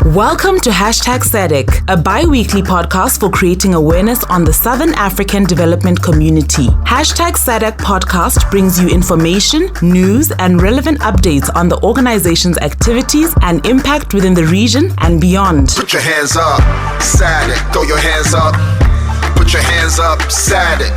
Welcome to #SADC, a bi-weekly podcast for creating awareness on the Southern African development community. #SADC podcast brings you information, news, and relevant updates on the organization's activities and impact within the region and beyond. Put your hands up, SADC. Throw your hands up. Put your hands up, SADC.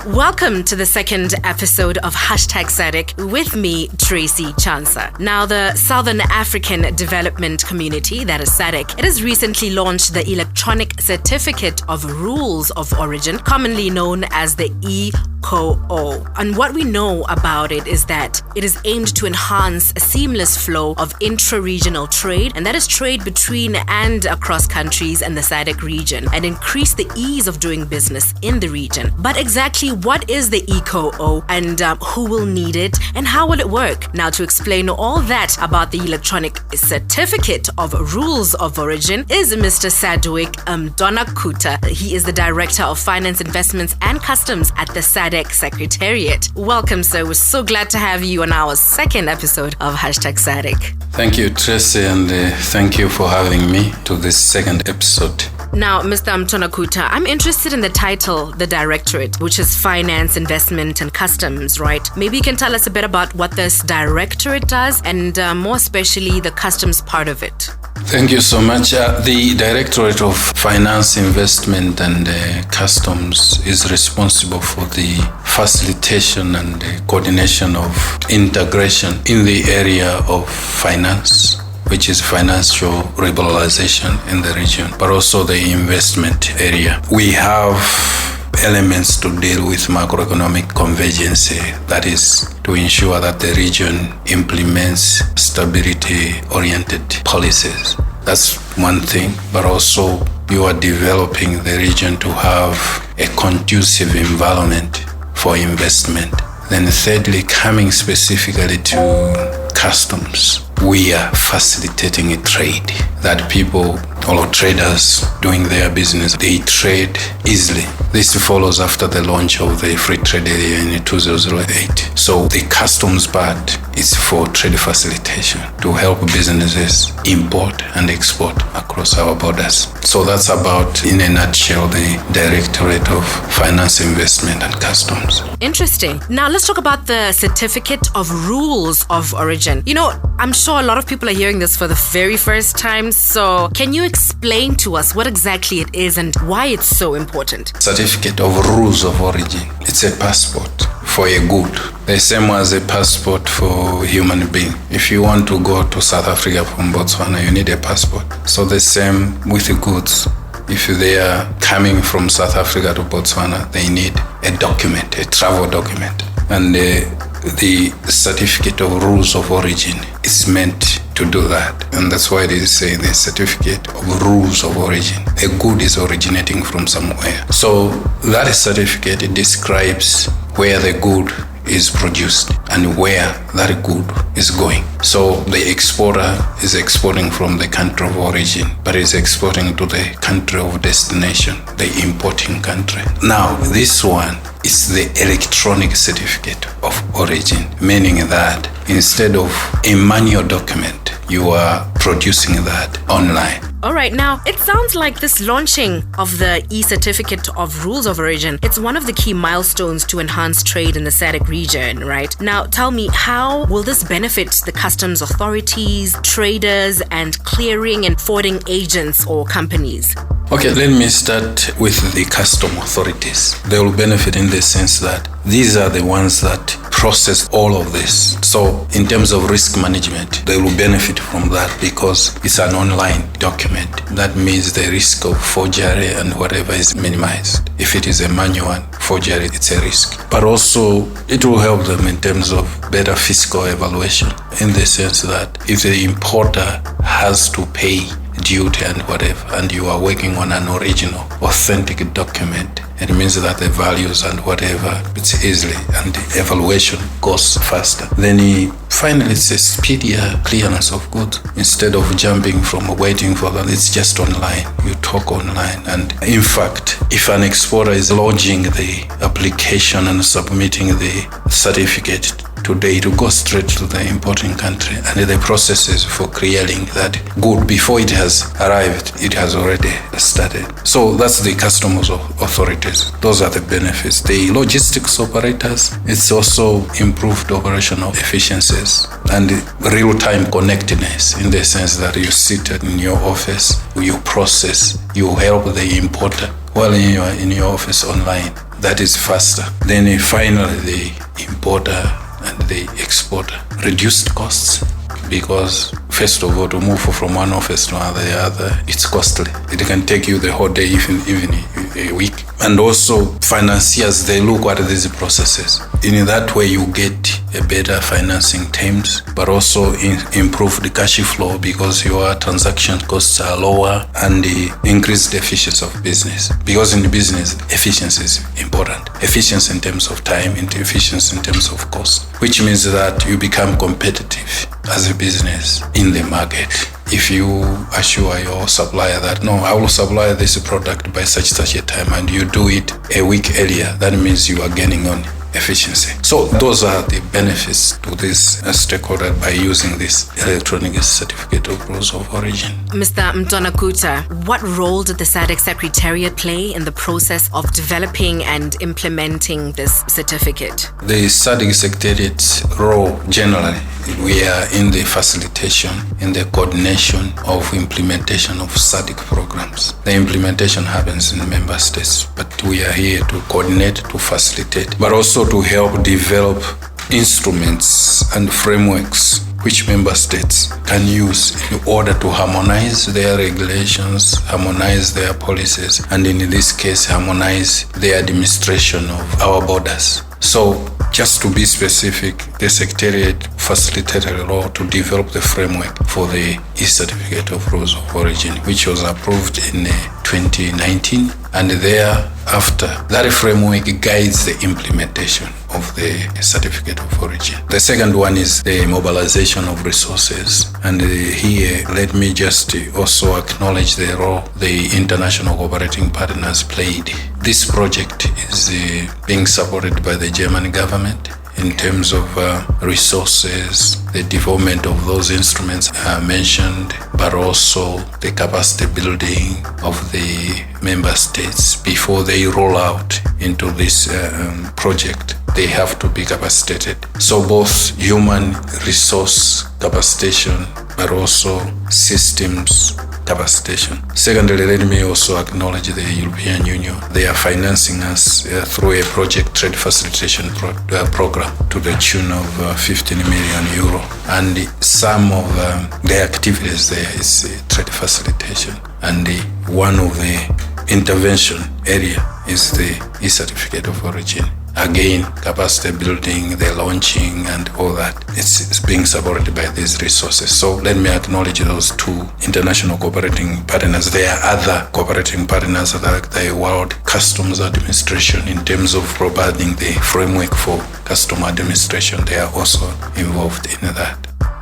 Welcome to the second episode of #SADC with me, Tracy Chansa. Now, the Southern African Development Community, that is SADC, it has recently launched the Electronic Certificate of Rules of Origin, commonly known as the e-CoO. And what we know about it is that it is aimed to enhance a seamless flow of intra-regional trade, and that is trade between and across countries and the SADC region, and increase the ease of doing business in the region. But exactly what is the e-CoO, and who will need it, and how will it work? Now, to explain all that about the Electronic Certificate of Rules of Origin is Mr. Sadwick Mtonakutha. He is the Director of Finance, Investments and Customs at the SADC Secretariat. Welcome, sir. We're so glad to have you on our second episode of #SADC. Thank you, Tracy, and thank you for having me to this second episode. Now, Mr. Mtonakutha, I'm interested in the title, the Directorate, which is Finance, Investment and Customs, right? Maybe you can tell us a bit about what this Directorate does and more especially the customs part of it. Thank you so much. The Directorate of Finance, Investment and Customs is responsible for the facilitation and coordination of integration in the area of finance, which is financial liberalization in the region, but also the investment area. We have elements to deal with macroeconomic convergence, that is to ensure that the region implements stability-oriented policies. That's one thing, but also you are developing the region to have a conducive environment for investment. Then thirdly, coming specifically to customs, we are facilitating a trade that people or traders doing their business, they trade easily. This follows after the launch of the free trade area in 2008. So the customs part is for trade facilitation to help businesses import and export across our borders. So that's about, in a nutshell, the Directorate of Finance, Investment and Customs. Interesting. Now let's talk about the Certificate of Rules of Origin. You know, I'm sure a lot of people are hearing this for the very first time. So can you explain to us what exactly it is and why it's so important? Certificate of Rules of Origin. It's a passport for a good. The same as a passport for a human being. If you want to go to South Africa from Botswana, you need a passport. So the same with the goods. If they are coming from South Africa to Botswana, they need a document, a travel document. And the Certificate of Rules of Origin is meant to do that. And that's why they say the Certificate of Rules of Origin. A good is originating from somewhere. So that certificate, it describes where the good is produced and where that good is going. So the exporter is exporting from the country of origin, but is exporting to the country of destination, the importing country. Now, this one is the electronic certificate of origin, meaning that instead of a manual document, you are producing that online. All right, now it sounds like this launching of the e-Certificate of Rules of Origin, it's one of the key milestones to enhance trade in the SADC region, right? Now tell me, how will this benefit the customs authorities, traders, and clearing and forwarding agents or companies? Okay, let me start with the custom authorities. They will benefit in the sense that these are the ones that process all of this. So in terms of risk management, they will benefit from that because it's an online document. That means the risk of forgery and whatever is minimized. If it is a manual forgery, it's a risk. But also it will help them in terms of better fiscal evaluation, in the sense that if the importer has to pay duty and whatever, and you are working on an original, authentic document, it means that the values and whatever, it's easily, and the evaluation goes faster. Then finally, it's a speedier clearance of goods. Instead of jumping from waiting for that, it's just online. You talk online. And in fact, if an exporter is lodging the application and submitting the certificate today to go straight to the importing country, and the processes for clearing that good before it has arrived, it has already started. So that's the customs authorities. Those are the benefits. The logistics operators, it's also improved operational efficiencies and real-time connectedness, in the sense that you sit in your office, you process, you help the importer while in your office online. That is faster. Then finally the importer and the exporter reduced costs, because first of all, to move from one office to the other, it's costly. It can take you the whole day, even a week. And also financiers, they look at these processes. In that way, you get a better financing terms, but also improve the cash flow, because your transaction costs are lower, and increase the efficiency of business. Because in the business, efficiency is important. Efficiency in terms of time, and efficiency in terms of cost, which means that you become competitive as a business in the market. If you assure your supplier that, no, I will supply this product by such a time, and you do it a week earlier, that means you are gaining on efficiency. So those are the benefits to this stakeholder by using this electronic certificate of rules of origin. Mr. Mtonakutha, what role did the SADC Secretariat play in the process of developing and implementing this certificate? The SADC Secretariat's role generally, we are in the facilitation, in the coordination of implementation of SADC programs. The implementation happens in the member states, but we are here to coordinate, to facilitate, but also to help develop instruments and frameworks which member states can use in order to harmonize their regulations, harmonize their policies, and in this case, harmonize the administration of our borders. So, just to be specific, the Secretariat facilitated a law to develop the framework for the e-Certificate of Rules of Origin, which was approved in 2019, and thereafter, that framework guides the implementation of the Certificate of Origin. The second one is the mobilization of resources, and here let me just also acknowledge the role the international cooperating partners played. This project is being supported by the German government in terms of resources, the development of those instruments mentioned, but also the capacity building of the member states before they roll out into this project. They have to be capacitated. So both human resource capacitation, but also systems capacitation. Secondly, let me also acknowledge the European Union. They are financing us through a project trade facilitation program to the tune of 15 million euro. And some of the activities there is trade facilitation. And one of the intervention area is the e-Certificate of Origin. Again, capacity building, the launching, and all that. It's being supported by these resources. So let me acknowledge those two international cooperating partners. There are other cooperating partners like the World Customs Administration in terms of providing the framework for custom administration. They are also involved in that.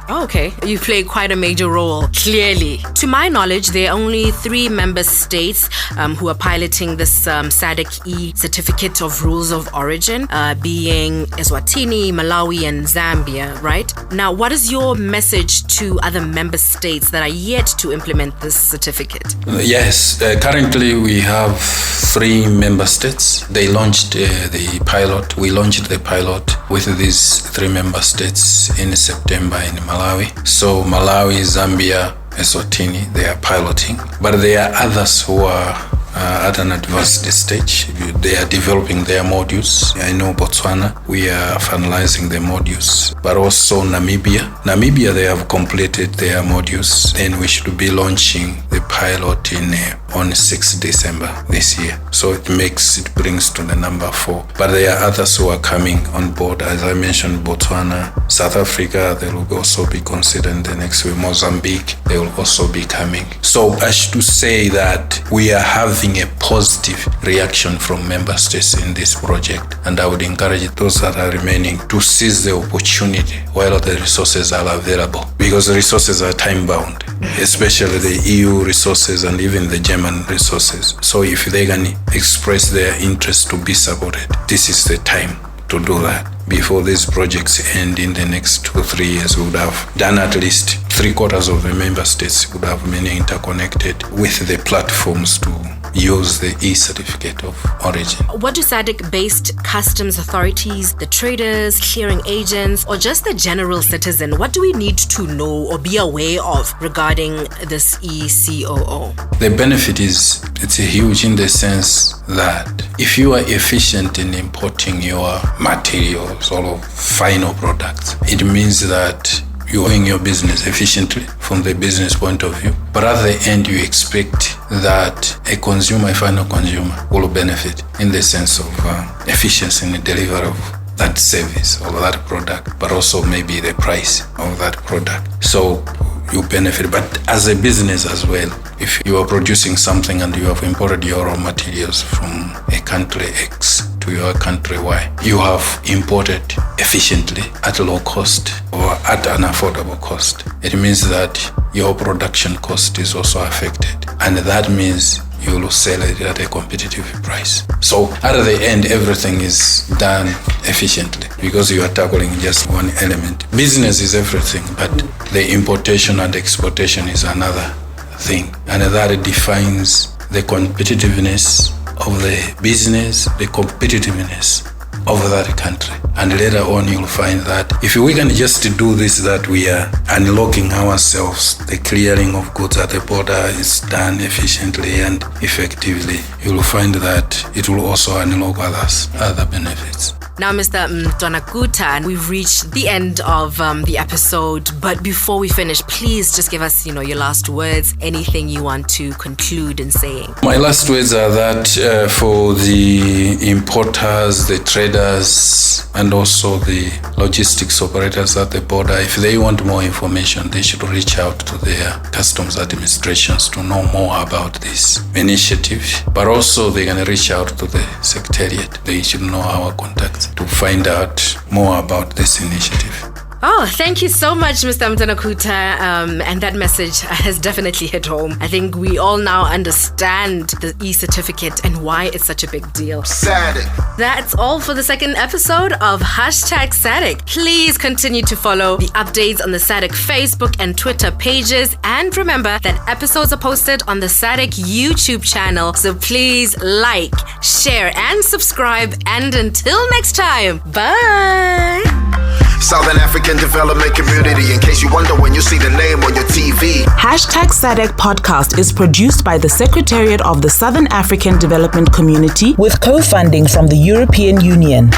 Okay, you play quite a major role, clearly. To my knowledge, there are only 3 member states who are piloting this SADC e-Certificate of Rules of Origin, being Eswatini, Malawi, and Zambia, right? Now, what is your message to other member states that are yet to implement this certificate? Yes, currently we have 3 member states. They launched the pilot. We launched the pilot with these 3 member states in September in Malawi. So Malawi, Zambia, Eswatini, they are piloting. But there are others who are at an advanced stage. They are developing their modules. I know Botswana, we are finalizing the modules. But also Namibia, they have completed their modules. Then we should be launching the pilot on 6th December this year. So it brings to the number 4. But there are others who are coming on board. As I mentioned, Botswana, South Africa, they will also be considered the next week. Mozambique, they will also be coming. So I should say that we are having a positive reaction from member states in this project. And I would encourage those that are remaining to seize the opportunity while the resources are available. Because the resources are time-bound, especially the EU resources and even the German resources. So if they can express their interest to be supported, this is the time to do that. before these projects end in the next 2 or 3 years, we would have done at least 3/4 of the member states would have been interconnected with the platforms to use the e-certificate of origin. What do SADC-based customs authorities, the traders, clearing agents, or just the general citizen, what do we need to know or be aware of regarding this e-CoO? The benefit is, it's huge in the sense that if you are efficient in importing your materials or final products, it means that you're doing your business efficiently from the business point of view. But at the end, you expect that a final consumer, will benefit in the sense of efficiency in the delivery of that service or that product, but also maybe the price of that product. So you benefit. But as a business as well, if you are producing something and you have imported your raw materials from a country X to your country Y, you have imported efficiently at a low cost or at an affordable cost. It means that your production cost is also affected, and that means you will sell it at a competitive price. So at the end, everything is done efficiently because you are tackling just one element. Business is everything, but the importation and exportation is another thing, and that defines the competitiveness of the business, the competitiveness of that country. And later on, you'll find that if we can just do this, that we are unlocking ourselves, the clearing of goods at the border is done efficiently and effectively, you'll find that it will also unlock other benefits. Now, Mr. Mtonakutha, we've reached the end of the episode, but before we finish, please just give us, your last words, anything you want to conclude in saying. My last words are that for the importers, the traders, and also the logistics operators at the border, if they want more information, they should reach out to their customs administrations to know more about this initiative. But also they can reach out to the Secretariat. They should know our contacts to find out more about this initiative. Oh, thank you so much, Mr. Mtonakutha. And that message has definitely hit home. I think we all now understand the e-certificate and why it's such a big deal. SADC. That's all for the second episode of #SADC. Please continue to follow the updates on the SADC Facebook and Twitter pages. And remember that episodes are posted on the SADC YouTube channel. So please like, share, and subscribe. And until next time, bye. Southern African Development Community, in case you wonder when you see the name on your TV. #SADC podcast is produced by the Secretariat of the Southern African Development Community with co-funding from the European Union.